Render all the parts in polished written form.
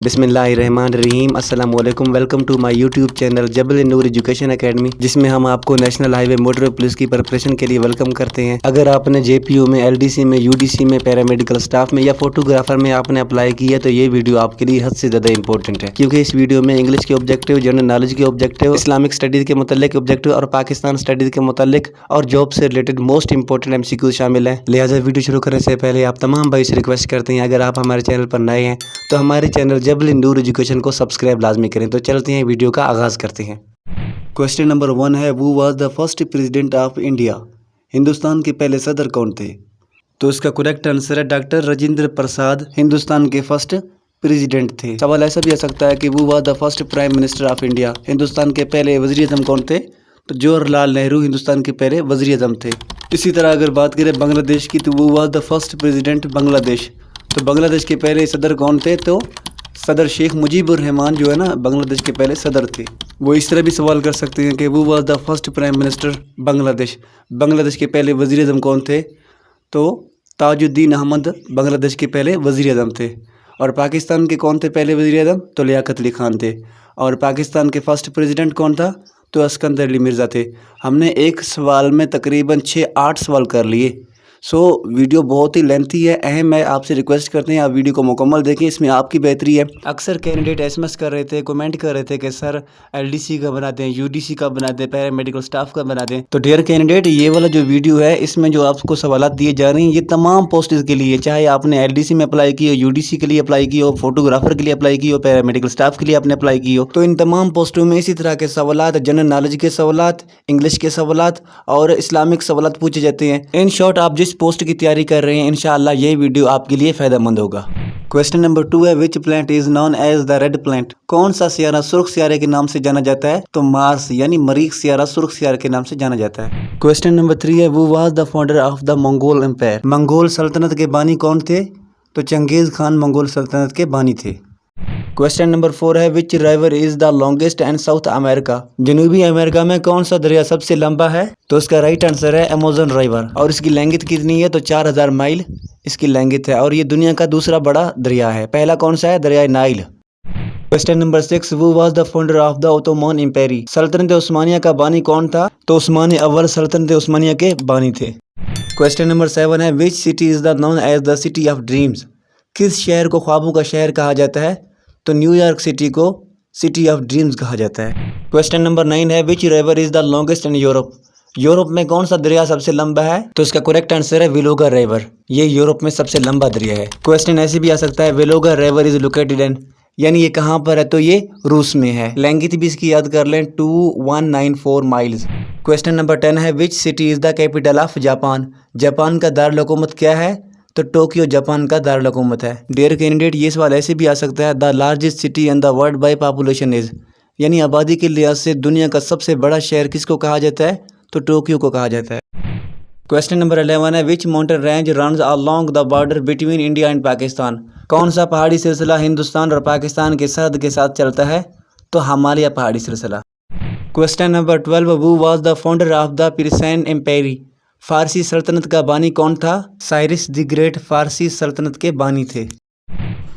बिस्मिल्लाहिर्रहमानिर्रहीम। अस्सलाम वालेकुम। Welcome to my YouTube channel Jabal Noor education academy, जिसमें हम आपको नेशनल हाईवे मोटर पुलिस की प्रिपरेशन के लिए वेलकम करते हैं। अगर आपने जेपीयू में, एलडीसी में, यूडीसी में, पैरामेडिकल स्टाफ में या फोटोग्राफर में आपने अप्लाई किया तो ये वीडियो आपके लिए हद से ज़्यादा इंपॉर्टेंट है, क्योंकि इस वीडियो में इंग्लिश के ऑब्जेक्टिव, जनरल नॉलेज के ऑब्जेक्टिव, इस्लामिक स्टडीज़ के मुतालिक ऑब्जेक्टिव और पाकिस्तान स्टडीज़ के मुतालिक और जॉब से रिलेटेड मोस्ट इंपॉर्टेंट MCQ शामिल हैं। लिहाजा वीडियो शुरू करने से पहले आप तमाम भाई से रिक्वेस्ट करते हैं, अगर आप हमारे चैनल पर नए हैं तो हमारे चैनल जबल नूर एजुकेशन को सब्सक्राइब लाजमी करें। तो चलते हैं, वीडियो का आगाज़ करते हैं। क्वेश्चन नंबर 1 है, वो was the first president of India. Hindustan के पहले सदर कौन थे? तो इसका करेक्ट आंसर है डॉक्टर राजेंद्र प्रसाद हिंदुस्तान के फर्स्ट प्रेसिडेंट थे। सवाल ऐसा भी आ सकता है कि वो was the first prime minister of India. Hindustan के पहले वज़ीर आज़म कौन थे? तो जवाहरलाल नेहरू हिंदुस्तान के पहले वज़ीर आज़म थे। इसी तरह अगर बात करें बांग्लादेश की, तो वो was the first president Bangladesh. तो बांग्लादेश के पहले सदर कौन थे? तो सदर शेख मुजीबुर रहमान जो है ना, बांग्लादेश के पहले सदर थे। वो इस तरह भी सवाल कर सकते हैं कि वो was the first prime minister Bangladesh. Bangladesh के पहले वज़ीर आज़म कौन थे? तो ताजुद्दीन अहमद बांग्लादेश के पहले वज़ीर आज़म थे। और पाकिस्तान के कौन थे पहले वज़ीर आज़म? तो लियाकत अली खान थे। और पाकिस्तान के फर्स्ट प्रेसिडेंट कौन था? तो अस्कंदर अली मिर्ज़ा थे। हमने एक सवाल में तकरीबन 6-8 सवाल कर लिए। वीडियो बहुत ही लेंथी है, अहम है। आपसे रिक्वेस्ट करते हैं आप वीडियो को मुकम्मल देखें, इसमें आपकी बेहतरी है। अक्सर कैंडिडेट SMS कर रहे थे, कमेंट कर रहे थे कि सर LDC का बना दें, UDC का बना दें, पैरामेडिकल स्टाफ का बना दें। तो डियर कैंडिडेट, ये वाला जो वीडियो है इसमें जो आपको सवालात दिए जा रहे हैं ये तमाम पोस्ट्स के लिए, चाहे आपने LDC में अप्लाई की हो, UDC के लिए अप्लाई की हो, फोटोग्राफर के लिए अप्लाई की हो, पैरामेडिकल स्टाफ के लिए आपने अप्लाई की हो, तो इन तमाम पोस्टों में इसी तरह के सवालात, जनरल नॉलेज के सवालात, इंग्लिश के सवालात और इस्लामिक सवालात पूछे जाते हैं। इन शॉर्ट, आप जिस पोस्ट की तैयारी कर रहे हैं इंशाअल्लाह ये वीडियो आपके लिए फ़ायदेमंद होगा। क्वेश्चन नंबर 2 है, which planet is known as the red planet. कौन सा सियारा सुर्ख सियारे के नाम से जाना जाता है? तो मार्स यानी मरीख सियारा सुर्ख सियारे के नाम से जाना जाता है। क्वेश्चन नंबर 3 है, वो was the founder of the Mongol empire. Mongol सल्तनत के बानी कौन थे? तो चंगेज़ खान मंगोल सल्तनत के बानी थे। क्वेश्चन नंबर 4 है, which river is the longest and South America. जनूबी अमेरिका में कौन सा दरिया सबसे लंबा है? तो इसका राइट आंसर है अमेज़न रिवर। और इसकी लैंग्थ कितनी है? तो 4000 माइल इसकी लैंग्थ है। और ये दुनिया का दूसरा बड़ा दरिया है। पहला कौन सा है? दरिया Nile. Question number 6, who was the founder of the Ottoman empire. सल्तनत उस्मानिया का बानी कौन था? तो उस्मानी अव्वल सल्तनत उस्मानिया के बानी थे। क्वेश्चन नंबर 7 है, which city is the known as the city of dreams. किस शहर को ख्वाबों का शहर कहा जाता है? तो न्यूयॉर्क सिटी को सिटी ऑफ ड्रीम्स कहा जाता है। क्वेश्चन नंबर 9 है, which river is the longest in Europe. Europe में कौन सा दरिया सबसे लंबा है? तो इसका करेक्ट आंसर है विलोगा रिवर। ये यूरोप में सबसे लंबा दरिया है। क्वेश्चन ऐसे भी आ सकता है, विलोगा रिवर इज लोकेटेड इन, यानी ये कहाँ पर है? तो ये रूस में है। लैंग्थ भी इसकी याद कर लें, 2194 माइल्स। क्वेश्चन नंबर 10 है, which city is the capital of Japan. Japan का दारुल हुकूमत क्या है? तो टोक्यो जापान का दारुल हुकूमत है। डियर कैंडिडेट, ये सवाल ऐसे भी आ सकता है, the largest city in the world by population is, यानी आबादी के लिहाज से दुनिया का सबसे बड़ा शहर किसको कहा जाता है? तो टोक्यो को कहा जाता है। क्वेश्चन नंबर 11 है, which mountain range runs along the border between India and Pakistan. कौन सा पहाड़ी सिलसिला हिंदुस्तान और पाकिस्तान के सरहद के साथ चलता है? तो हिमालय पहाड़ी सिलसिला। Question number 12, who was the founder of the Persian empire. फारसी सल्तनत का बानी कौन था? साइरस द ग्रेट फारसी सल्तनत के बानी थे।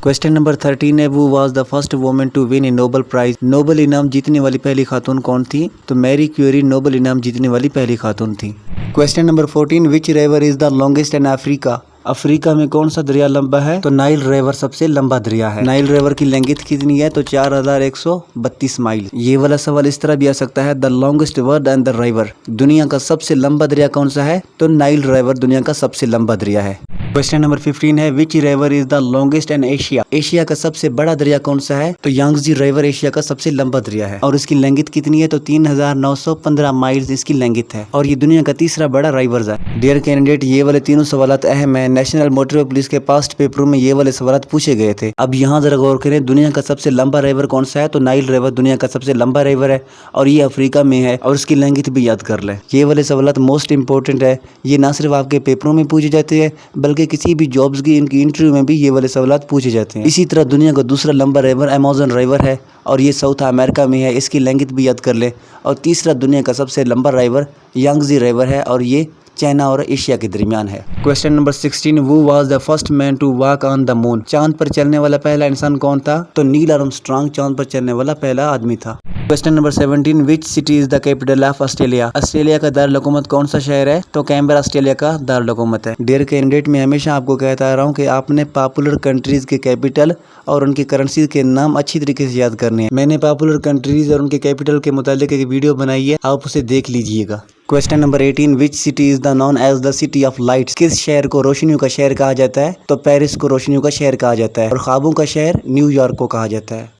क्वेश्चन नंबर 13 है, वो was the first women to win a Nobel prize. Nobel इनाम जीतने वाली पहली खातून कौन थी? तो मैरी क्यूरी नोबेल इनाम जीतने वाली पहली खातून थी। Question number 14, which river is the longest in Africa. Africa में कौन सा दरिया लंबा है? तो नाइल रिवर सबसे लंबा दरिया है। नाइल रिवर की लैंग्थ कितनी है? तो 4132 माइल। ये वाला सवाल इस तरह भी आ सकता है, the longest word and the river. दुनिया का सबसे लंबा दरिया कौन सा है? तो नाइल रिवर दुनिया का सबसे लंबा दरिया है। क्वेश्चन नंबर 15 है, which river is the longest in Asia. Asia का सबसे बड़ा दरिया कौन सा है? तो यांगजी रिवर एशिया का सबसे लंबा दरिया है। और इसकी लैंग्थ कितनी है? तो 3915 माइल्स इसकी लैंग्थ है। और ये दुनिया का तीसरा बड़ा रिवर है। डियर कैंडिडेट, ये वाले तीनों सवालात अहम है। नेशनल मोटर पुलिस के पास्ट पेपरों में ये वाले सवालात पूछे गए थे। अब यहाँ जरा गौर करें, दुनिया का सबसे लंबा रिवर कौन सा है? तो नाइल रिवर दुनिया का सबसे लंबा रिवर है और ये अफ्रीका में है। और इसकी लैंग्थ भी याद कर लें। ये वाले सवालात मोस्ट इंपॉर्टेंट है। ये ना सिर्फ आपके पेपरों में पूछे जाते हैं बल्कि किसी भी जॉब्स की इनकी इंटरव्यू में भी ये वाले सवालात पूछे जाते हैं। इसी तरह दुनिया का दूसरा लंबा रिवर अमेज़न रिवर है और ये साउथ अमेरिका में है। इसकी लैंग्थ भी याद कर लें। और तीसरा दुनिया का सबसे लंबा रिवर यांगजी रिवर है और ये चाइना और एशिया के दरमियान है। Question number 16, who was the first man to walk on the moon. चांद पर चलने वाला पहला इंसान कौन था? तो नील आर्मस्ट्रांग चांद पर चलने वाला पहला आदमी था। Question number 17, which city is the capital of Australia. Australia का दारुल हुकूमत कौन सा शहर है? तो कैनबरा ऑस्ट्रेलिया का दारुल हुकूमत है। डियर कैंडिडेट, मैं हमेशा आपको कहता आ रहा हूँ कि आपने पॉपुलर कंट्रीज के कैपिटल और उनकी करेंसी के नाम अच्छी तरीके से याद करने हैं। मैंने पॉपुलर कंट्रीज और उनके कैपिटल के मुतालिक एक वीडियो बनाई है, आप उसे देख लीजिएगा। Question number 18, which city is the known as the city of lights. किस शहर को रोशनियों का शहर कहा जाता है? तो पेरिस को रोशनियों का शहर कहा जाता है और ख्वाबों का शहर न्यूयॉर्क को कहा जाता है।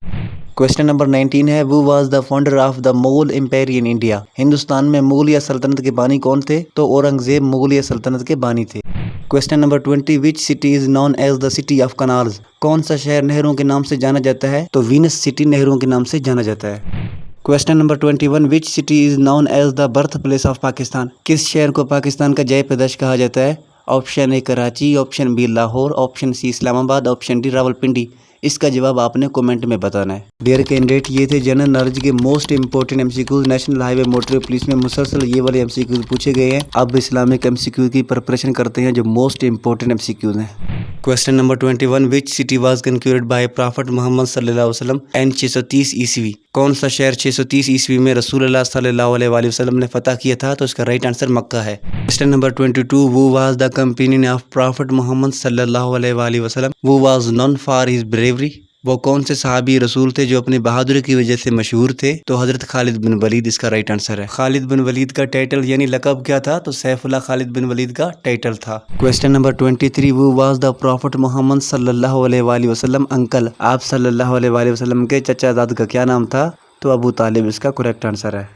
क्वेश्चन नंबर 19 है, वो was the founder of the Mughal empire in India. Hindustan में मुगलिया सल्तनत के बानी कौन थे? तो औरंगजेब मुगलिया सल्तनत के बानी थे। Question number 20, which city is known as the city of canals. कौन सा शहर नहरों के नाम से जाना जाता है? तो वीनस सिटी नहरों के नाम से जाना जाता है। Question number 21, which city is known as the birth place of Pakistan. किस शहर को पाकिस्तान का जय पैदाश कहा जाता है? Option A Karachi, option B Lahore, option C Islamabad, option D Rawalpindi. इसका जवाब आपने कमेंट में बताना है। डियर कैंडिडेट, ये थे जनरल नॉलेज के most important MCQs. National highway motor police में मुसलसल ये वाले एमसीक्यूज पूछे गए हैं। अब इस्लामिक एमसीक्यू की प्रिपरेशन करते हैं जो मोस्ट इंपॉर्टेंट एमसीक्यूज हैं। Question number 21, which city was conquered by prophet Mohammad सल्लल्लाहु अलैहि वसल्लम एंड 630 ईस्वी। कौन सा शहर 630 ईस्वी में रसूलुल्लाह सल्लल्लाहु अलैहि वसल्लम ने फतह किया था? तो इसका राइट आंसर मक्का है। Question number 22, who was the companion of prophet Mohammad सल्लल्लाहु अलैहि वसल्लम who was known for his bravery. वो कौन से सहाबी रसूल थे जो अपनी बहादुरी की वजह से मशहूर थे? तो हजरत खालिद बिन वलीद इसका राइट आंसर है। खालिद बिन वलीद का टाइटल यानी लक़ब क्या था? तो सैफुल्लाह खालिद बिन वलीद का टाइटल था। क्वेश्चन नंबर 23, वो वाज द प्रॉफिट मोहम्मद सल्लल्लाहु अलैहि वसल्लम अंकल। आप सल्लल्लाहु अलैहि वसल्लम के चचा दाद का क्या नाम था? तो अबू तालिब इसका करेक्ट आंसर है।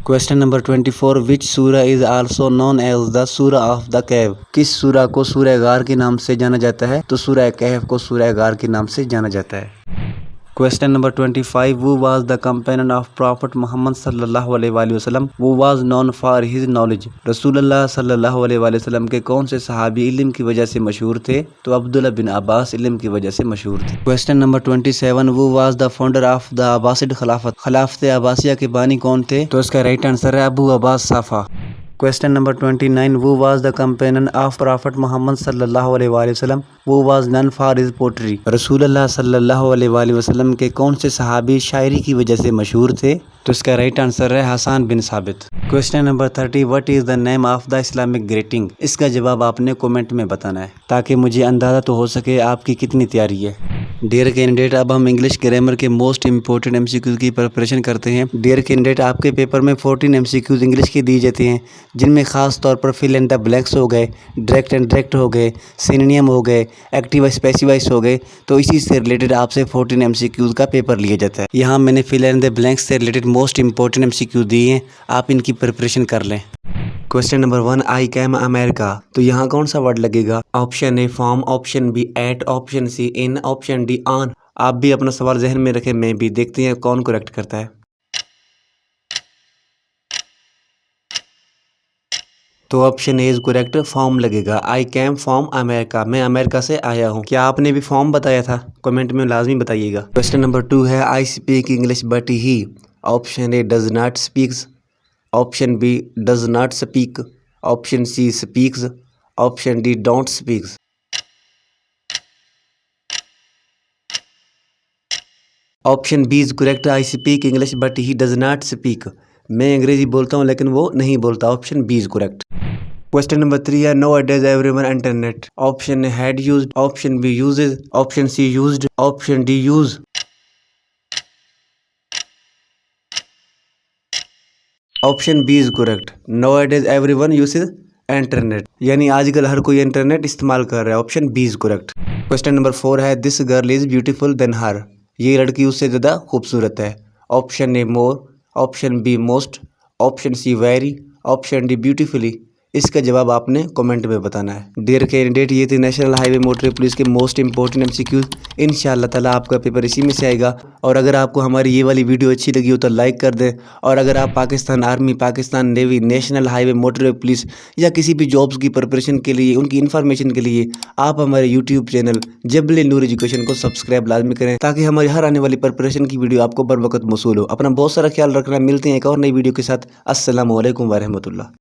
Question number 24, which surah is also known as the surah of the cave. किस सूरा को सूरह गार के नाम से जाना जाता है? तो सूरह कहफ को सूरह गार के नाम से जाना जाता है। Question number 25, who was the companion of prophet Mohammad सल्लल्लाहु अलैहि वसल्लम who was known for his knowledge. रसूलुल्लाह सल्लल्लाहु अलैहि वसल्लम के कौन से सहाबी इल्म की वजह से मशहूर थे? तो अब्दुल्ला बिन अब्बास इल्म की वजह से मशहूर थे। Question number 27, who was the founder of the Abbasid खिलाफत। खिलाफत अब्बासिया के बानी कौन थे? तो इसका राइट आंसर है अबू अब्बास साफा। Question number 29, who was the companion of prophet Mohammad सल्लल्लाहु अलैहि वसल्लम who was known for his poetry. रसूलुल्लाह सल्लल्लाहु अलैहि वसल्लम के कौन से सहाबी शायरी की वजह से मशहूर थे? तो इसका राइट आंसर है हसन बिन साबित। Question number 30, what is the name of the Islamic greeting. इसका जवाब आपने कमेंट में बताना है ताकि मुझे अंदाज़ा तो हो सके आपकी कितनी तैयारी है। डियर कैंडिडेट, अब हम इंग्लिश ग्रामर के मोस्ट इंपॉर्टेंट एमसीक्यूज़ की प्रिपरेशन करते हैं। डियर कैंडिडेट, आपके पेपर में 14 एमसीक्यूज़ इंग्लिश के दिए जाते हैं जिनमें खास तौर पर फिल इन द ब्लैंक्स हो गए, डायरेक्ट एंड डायरेक्ट हो गए, सिनोनिम हो गए, एक्टिव स्पेसिफाइज हो गए। तो इसी से रिलेटेड आपसे 14 एमसीक्यूज़ का पेपर लिया जाता है। यहाँ मैंने फिल इन द ब्लैंक्स से रिलेटेड मोस्ट इंपॉर्टेंट एमसीक्यू दिए हैं, आप इनकी प्रिपरेशन कर लें। Question number 1, I came America. तो यहाँ कौन सा वर्ड लगेगा? Option A from, option B at, option C in, option D on. आप भी अपना सवाल जहन में रखें, मैं भी। देखते हैं कौन करेक्ट करता है। तो option A is correct, form लगेगा। आई कैम फ्रॉम अमेरिका, मैं अमेरिका से आया हूँ। क्या आपने भी फॉर्म बताया था? कमेंट में लाजमी बताइएगा। क्वेश्चन नंबर 2 है, I speak English but he. Option A does not speaks, option B does not speak, option C speaks, option D don't speaks. Option B is correct, I speak English but he does not speak. मैं अंग्रेजी बोलता हूँ लेकिन वो नहीं बोलता। Option B is correct. Question number 3 है, no does everyone internet. Option A had used, option B uses, option C used, option D use. Option B is correct, no does everyone uses internet, यानी आजकल हर कोई internet इस्तेमाल कर रहा है। Option B is correct. Question number 4 है, this girl is beautiful then her. ये लड़की उससे ज़्यादा खूबसूरत है। Option A more, option B most, option C very, option D beautifully. इसका जवाब आपने कमेंट में बताना है। डियर कैंडिडेट, ये थे नेशनल हाईवे मोटर पुलिस के मोस्ट इंपॉर्टेंट एमसीक्यूज। इंशाअल्लाह ताला आपका पेपर इसी में से आएगा। और अगर आपको हमारी ये वाली वीडियो अच्छी लगी हो तो लाइक कर दें। और अगर आप Pakistan army, Pakistan navy, national highway motor police या किसी भी जॉब्स की प्रिपरेशन के लिए, उनकी इन्फॉर्मेशन के लिए आप हमारे YouTube channel Jabal Noor education को सब्सक्राइब लाजमी करें ताकि हमारी हर आने वाली प्रिपरेशन की वीडियो आपको बर वक्त मौसूल हो। अपना बहुत सारा ख्याल रखना। मिलते हैं एक और नई वीडियो के साथ। अस्सलामु अलैकुम व रहमतुल्लाह।